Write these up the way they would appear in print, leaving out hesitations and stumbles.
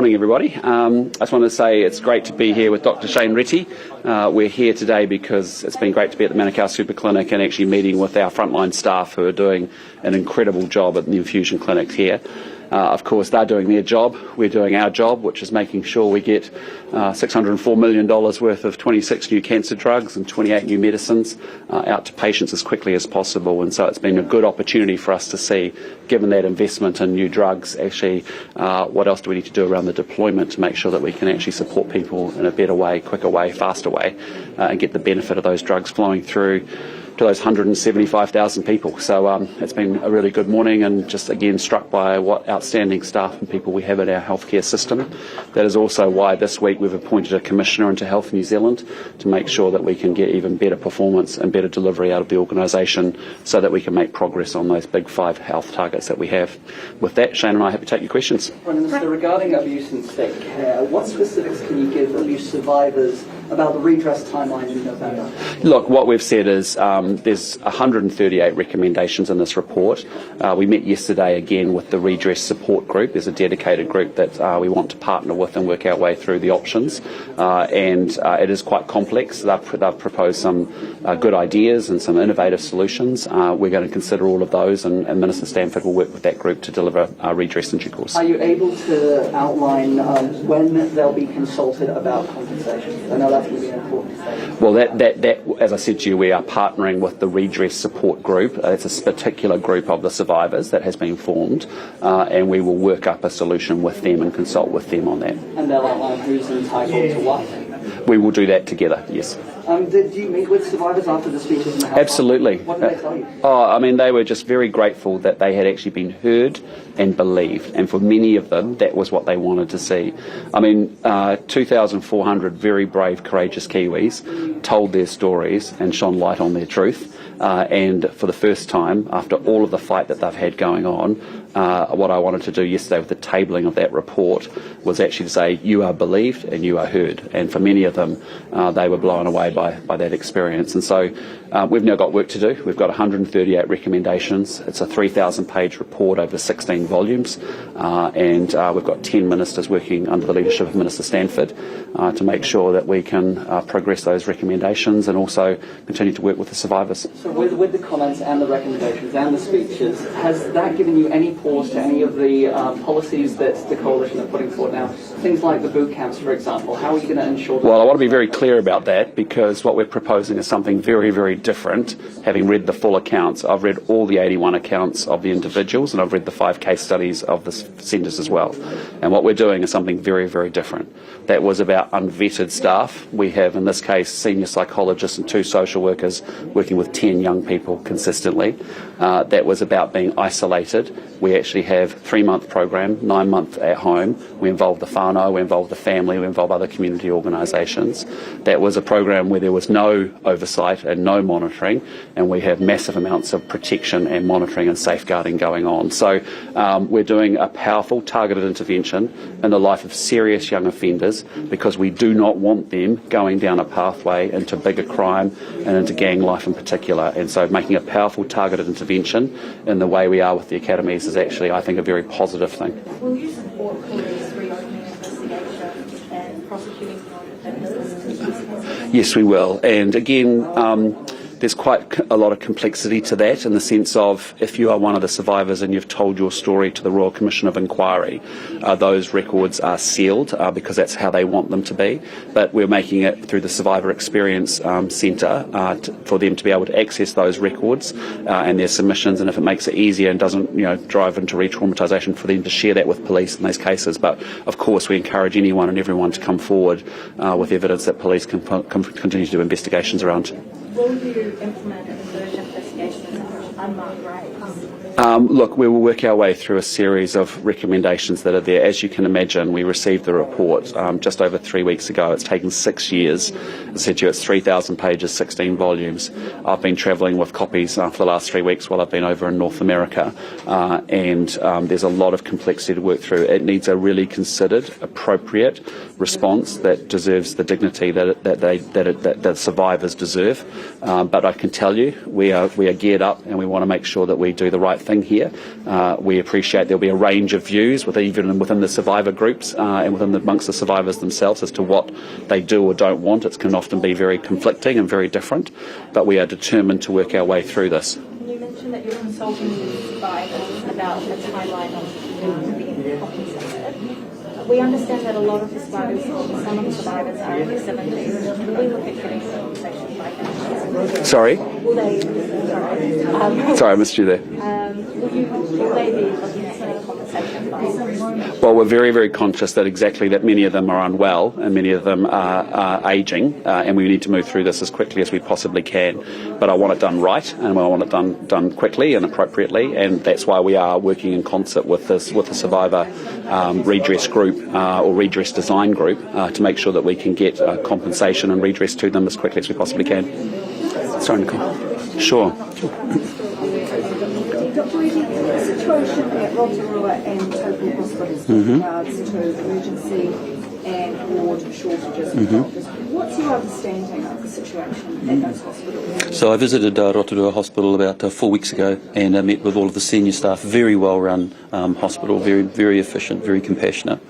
morning, everybody. I just want to say it's great to be here with Dr. Shane Retty. We're here today because it's been great to be at the Manukau Super Clinic and actually meeting with our frontline staff who are doing an incredible job at the infusion clinics here. Of course, they're doing their job. We're doing our job, which is making sure we get $604 million worth of 26 new cancer drugs and 28 new medicines out to patients as quickly as possible. And so it's been a good opportunity for us to see, given that investment in new drugs, actually what else do we need to do around the deployment to make sure that we can actually support people in a better way, quicker way, faster way, and get the benefit of those drugs flowing through to those 175,000 people. So it's been a really good morning, and just again struck by what outstanding staff and people we have in our healthcare system. That is also why this week we've appointed a commissioner into Health New Zealand to make sure that we can get even better performance and better delivery out of the organisation so that we can make progress on those big 5 health targets that we have. With that, Shane and I are happy to take your questions. Prime Minister, regarding abuse in state care, what specifics can you give abuse survivors about the redress timeline in November? Look, what we've said is there's 138 recommendations in this report. We met yesterday again with the Redress support group. There's a dedicated group that we want to partner with and work our way through the options. And it is quite complex. They've proposed some good ideas and some innovative solutions. We're going to consider all of those, and Minister Stanford will work with that group to deliver redress in due course. Are you able to outline when they'll be consulted about compensation? I know that's going to be an important stage. Well, that, as I said to you, we are partnering with the Redress support group. It's a particular group of the survivors that has been formed, and we will work up a solution with them and consult with them on that. And they'll outline who's entitled to what? We will do that together, yes. Did you meet with survivors after the speeches in the House? Absolutely. What did they tell you? I mean, they were just very grateful that they had actually been heard and believed, and for many of them, that was what they wanted to see. I mean, 2,400 very brave, courageous Kiwis told their stories and shone light on their truth. And for the first time, after all of the fight that they've had going on, what I wanted to do yesterday with the tabling of that report was actually to say, you are believed and you are heard. And for many of them, they were blown away by that experience. And so we've now got work to do. We've got 138 recommendations. It's a 3,000-page report over 16 volumes. And we've got 10 ministers working under the leadership of Minister Stanford to make sure that we can progress those recommendations and also continue to work with the survivors. So with the comments and the recommendations and the speeches, has that given you any pause to any of the policies that the coalition are putting forward now? Things like the boot camps, for example. How are you going to ensure that? Well, I want to be very clear about that, because what we're proposing is something very, very different. Having read the full accounts, I've read all the 81 accounts of the individuals, and I've read the 5 case studies of the centres as well. And what we're doing is something very, very different. That was about unvetted staff. We have, in this case, senior psychologists and 2 social workers working with 10 young people consistently. That was about being isolated. We actually have a 3-month program, 9 months at home. We involve the whānau, we involve the family, we involve other community organisations. That was a program where there was no oversight and no monitoring, and we have massive amounts of protection and monitoring and safeguarding going on. So we're doing a powerful targeted intervention in the life of serious young offenders, because we do not want them going down a pathway into bigger crime and into gang life in particular. And so making a powerful targeted intervention in the way we are with the academies is actually, I think, a very positive thing. Will you support police reopening investigations and prosecuting non-offenders? Yes, we will. And again, there's quite a lot of complexity to that, in the sense of, if you are one of the survivors and you've told your story to the Royal Commission of Inquiry, those records are sealed because that's how they want them to be. But we're making it through the Survivor Experience Centre for them to be able to access those records and their submissions, and if it makes it easier and doesn't drive into re-traumatisation, for them to share that with police in those cases. But of course we encourage anyone and everyone to come forward with evidence that police can continue to do investigations around. Will you implement a conversion investigation into unmarked graves? Look, we will work our way through a series of recommendations that are there. As you can imagine, we received the report just over 3 weeks ago. It's taken 6 years. As I said to you, it's 3,000 pages, 16 volumes. I've been travelling with copies for the last 3 weeks while I've been over in North America, and there's a lot of complexity to work through. It needs a really considered, appropriate response that deserves the dignity that survivors deserve. But I can tell you, we are geared up, and we want to make sure that we do the right thing here. We appreciate there'll be a range of views even within the survivor groups and amongst the survivors themselves as to what they do or don't want. It can often be very conflicting and very different, but we are determined to work our way through this. You mentioned that you're consulting with survivors about a timeline of being compensated. We understand that a lot of the survivors, some of the survivors are in their 70s. Will we look at getting compensation like that? Sorry? Will they, Sorry, I missed you there. will they be looking at getting compensation by? Well, we're very, very conscious that many of them are unwell and many of them are ageing, and we need to move through this as quickly as we possibly can. But I want it done right, and I want it done quickly and appropriately, and that's why we are working in concert with the survivor redress group or redress design group to make sure that we can get compensation and redress to them as quickly as we possibly can. Sorry, Nicole. Sure. Dr. Reddy, the situation at Rotorua and Auckland hospitals with regards to emergency and ward shortages of doctors, what's your understanding of the situation at those hospitals? So I visited Rotorua Hospital about 4 weeks ago and met with all of the senior staff. Very well run hospital, very, very efficient, very compassionate.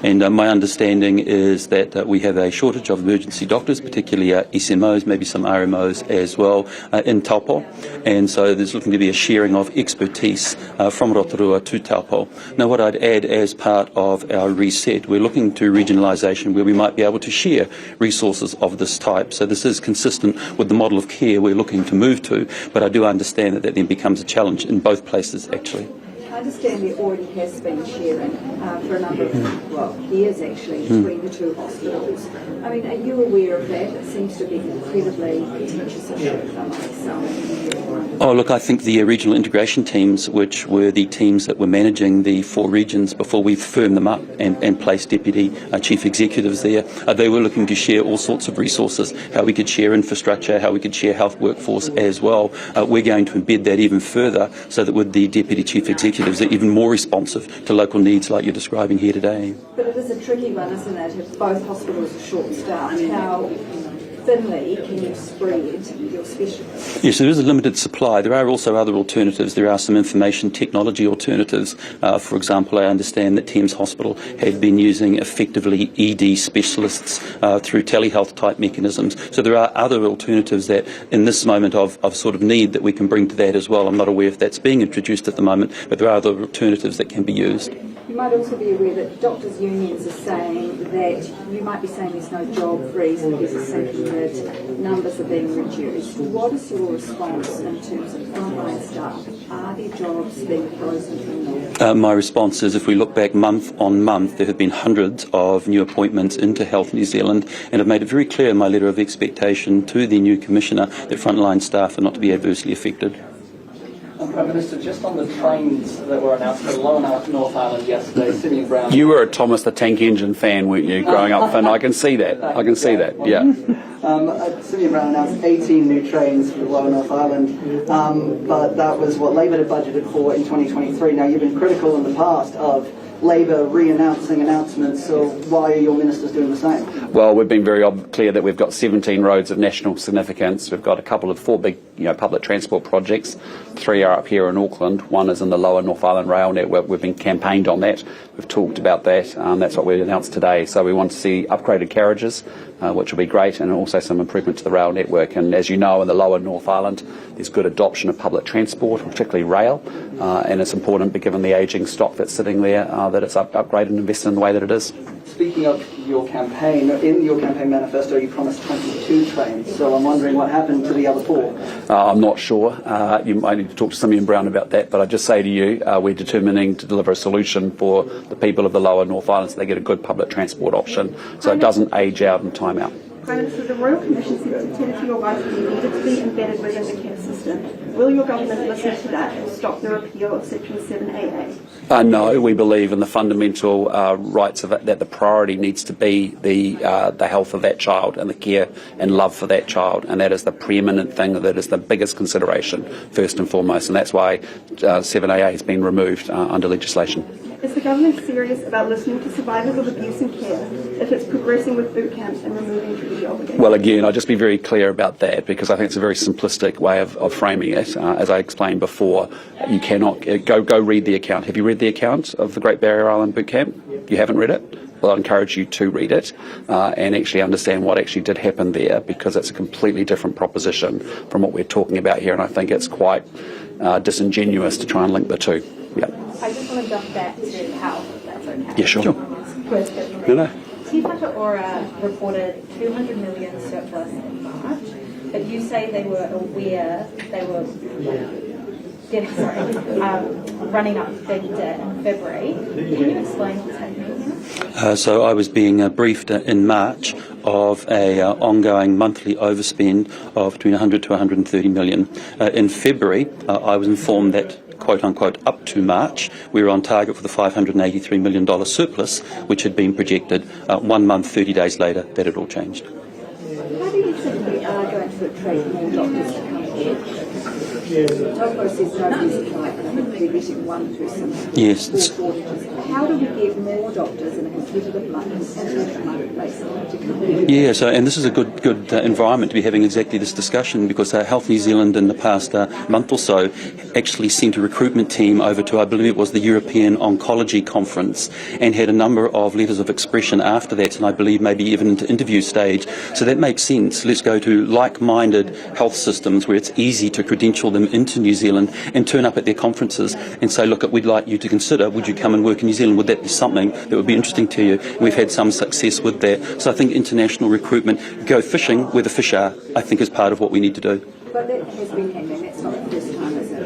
And my understanding is that we have a shortage of emergency doctors, particularly SMOs, maybe some RMOs as well in Taupo. And so there's looking to be a sharing of expertise from Rotorua to Taupo. Now what I'd add as part of our reset, we're looking to regionalisation where we might be able to share resources of this type. So this is consistent with the model of care we're looking to move to, but I do understand that then becomes a challenge in both places actually. I understand there already has been sharing for a number of years actually between the two hospitals. I mean, are you aware of that? It seems to be an incredibly contentious issue amongst some. Oh, look, I think the regional integration teams, which were the teams that were managing the 4 regions before we firmed them up and placed deputy chief executives there, they were looking to share all sorts of resources, how we could share infrastructure, how we could share health workforce as well. We're going to embed that even further so that with the deputy chief executives, they're even more responsive to local needs like you're describing here today. But it is a tricky one, isn't it? If both hospitals are short-staffed, how thinly can you spread your specialists? Yes, there is a limited supply. There are also other alternatives. There are some information technology alternatives. For example, I understand that Thames Hospital had been using effectively ED specialists through telehealth type mechanisms. So there are other alternatives that in this moment of sort of need that we can bring to that as well. I'm not aware if that's being introduced at the moment, but there are other alternatives that can be used. You might also be aware that doctors' unions are saying that you might be saying there's no job freeze and there's a sinking that numbers are being reduced. What is your response in terms of frontline staff? Are there jobs being frozen from there? My response is if we look back month on month, there have been hundreds of new appointments into Health New Zealand, and I've made it very clear in my letter of expectation to the new Commissioner that frontline staff are not to be adversely affected. Prime Minister, just on the trains that were announced for Lower North Island yesterday, Simeon Brown... You were a Thomas the Tank Engine fan, weren't you, growing up, Finn? I can see that. I can see that, yeah. Simeon Brown announced 18 new trains for Lower North Island, but that was what Labour had budgeted for in 2023. Now, you've been critical in the past of Labour re-announcing announcements, so why are your ministers doing the same? Well, we've been very clear that we've got 17 roads of national significance. We've got a couple of 4 big public transport projects. 3 are up here in Auckland. 1 is in the Lower North Island rail network. We've been campaigned on that. We've talked about that. That's what we announced today. So we want to see upgraded carriages, which will be great, and also some improvement to the rail network. And as you know, in the Lower North Island, there's good adoption of public transport, particularly rail, and it's important, given the ageing stock that's sitting there, that it's upgraded and invested in the way that it is. Speaking of your campaign, in your campaign manifesto you promised 22 trains, so I'm wondering what happened to the other 4? I'm not sure. You might need to talk to Simeon Brown about that, but I just say to you, we're determining to deliver a solution for the people of the Lower North Island so they get a good public transport option, so it doesn't age out and time out. Prime Minister, the Royal Commission said maternity or life leave needed to be embedded within the care system. Will your government listen to that and stop the repeal of Section 7AA? No, we believe in the fundamental rights of it, that the priority needs to be the health of that child and the care and love for that child, and that is the preeminent thing, that is the biggest consideration first and foremost, and that's why 7AA has been removed under legislation. Is the government serious about listening to survivors of abuse and care if it's progressing with boot camps and removing treaty obligations? Well, again, I'll just be very clear about that because I think it's a very simplistic way of framing it. As I explained before, you cannot go read the account. Have you read the account of the Great Barrier Island boot camp? You haven't read it? Well, I'd encourage you to read it and actually understand what actually did happen there, because it's a completely different proposition from what we're talking about here, and I think it's quite disingenuous to try and link the two. Yeah. I just want to jump back to health, if that's okay. Yeah, sure. No. Te Whaka Ora reported 200 million surplus in March, but you say they were aware they were running up big debt in February. Can you explain what's happening here? So I was being briefed in March of a ongoing monthly overspend of between 100 to 130 million. In February, I was informed that, quote-unquote, up to March, we were on target for the $583 million surplus, which had been projected. 1 month, 30 days later, that had all changed. How do you think we are going to attract more doctors to come here? Toko says nobody's applied, and I think we're getting one person. Yes. How do we get more doctors in a competitive marketplace to come here? Yeah, and this is a good environment to be having exactly this discussion, because Health New Zealand in the past month or so actually sent a recruitment team over to, I believe it was the European Oncology Conference, and had a number of letters of expression after that, and I believe maybe even into interview stage. So that makes sense. Let's go to like-minded health systems where it's easy to credential them into New Zealand and turn up at their conferences and say, look, we'd like you to consider, would you come and work in New Zealand? Would that be something that would be interesting to you? And we've had some success with that. So I think international recruitment, go fishing where the fish are, I think is part of what we need to do. But that has been happening. That's not the first time, is it?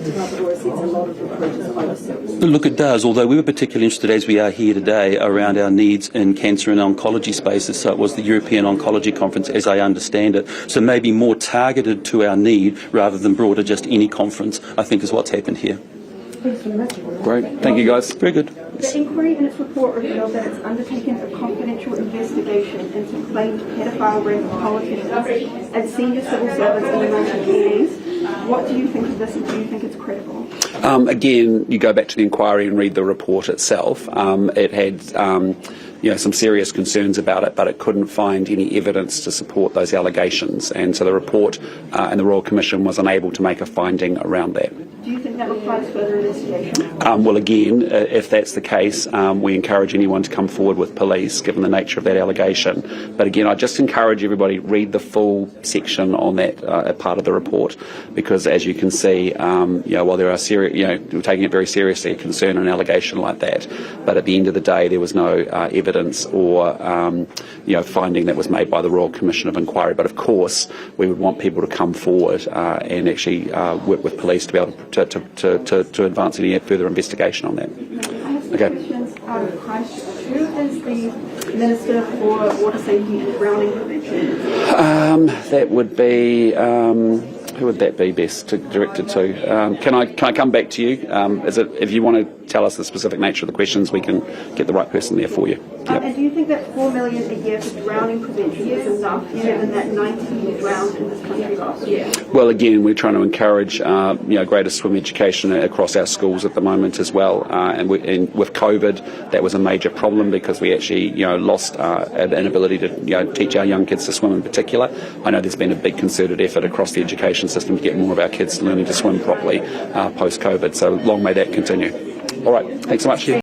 Te Whaka Ora sends a lot of recruiters overseas. Look, it does, although we were particularly interested, as we are here today, around our needs in cancer and oncology spaces. So it was the European Oncology Conference, as I understand it. So maybe more targeted to our need rather than broader, just any conference, I think is what's happened here. Thanks very much. Great. Thank you, guys. Very good. The inquiry in its report revealed that it's undertaken a confidential investigation into claimed pedophile ring of politicians and senior civil servants in the Northern Keys. What do you think of this, and do you think it's credible? Again, you go back to the inquiry and read the report itself. It had some serious concerns about it, but it couldn't find any evidence to support those allegations, and so the report and the Royal Commission was unable to make a finding around that. Do you think that requires further investigation? Well, again, if that's the case, we encourage anyone to come forward with police, given the nature of that allegation. But again, I just encourage everybody read the full section on that part of the report, because as you can see, while there are we're taking it very seriously, a concern and an allegation like that, but at the end of the day, there was no evidence or finding that was made by the Royal Commission of Inquiry. But of course, we would want people to come forward and actually work with police to be able to advance any further investigation on that. I have some questions out of Christchurch. Who is the Minister for Water Safety and Drowning Prevention? That would be. Who would that be best directed to? Can I come back to you? If you want to tell us the specific nature of the questions, we can get the right person there for you. Yep. And do you think that $4 million a year for drowning prevention is enough, given that 90 people drowned in this country last year? Well, again, we're trying to encourage greater swim education across our schools at the moment as well. And with COVID, that was a major problem, because we actually lost an inability to teach our young kids to swim in particular. I know there's been a big concerted effort across the education system to get more of our kids learning to swim properly post-COVID. So long may that continue. All right, thanks so much.